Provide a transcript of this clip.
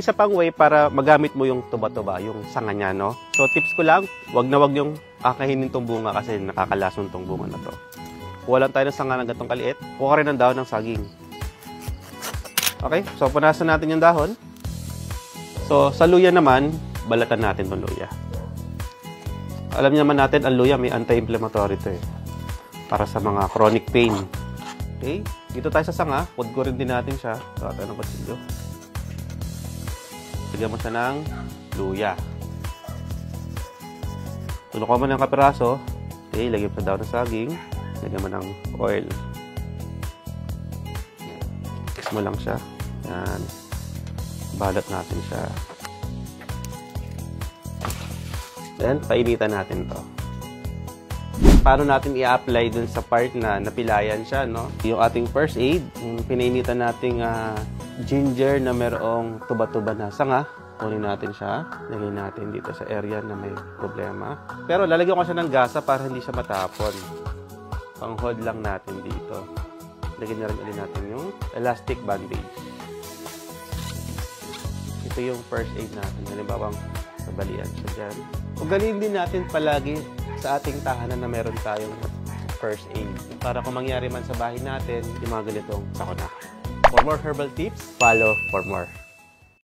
Isa pang way para magamit mo yung tuba-tuba, yung sanga niya, no? So, tips ko lang, wag na wag yung akahinin tong bunga kasi nakakalason tong bunga na to. Kuha lang tayo ng sanga ng gatong kaliit. Kuha rin ng dahon ng saging. Okay, so punasan natin yung dahon. So, sa luya naman, balatan natin tong luya. Alam niyo naman natin, ang luya may anti-inflammatory to eh. Para sa mga chronic pain. Okay, dito tayo sa sanga. Pudgurin din natin siya. So, tayo ng kutsilyo. Lagyan mo siya ng luya. Tunukan mo ng kapiraso. Okay, lagyan mo sa dahon ng saging. Lagyan mo ng oil. Mix mo lang siya. Yan. Balat natin siya. Then, painitan natin to. Paano natin i-apply dun sa part na napilayan siya, no? Yung ating first aid, yung pinainitan nating ginger na merong tuba-tuba na sanga. Kunin natin siya. Lagay natin dito sa area na may problema. Pero lalagyan ko siya ng gasa para hindi siya matapon. Pang-hold lang natin dito. Lagyan na rin ulit natin yung elastic bandage. Ito yung first aid natin. Halimbawa, nabalian siya dyan. Ugaliin din natin palagi sa ating tahanan na meron tayong first aid. Para kung mangyari man sa bahay natin, yung mga ganitong sakuna. For more herbal tips, follow for more.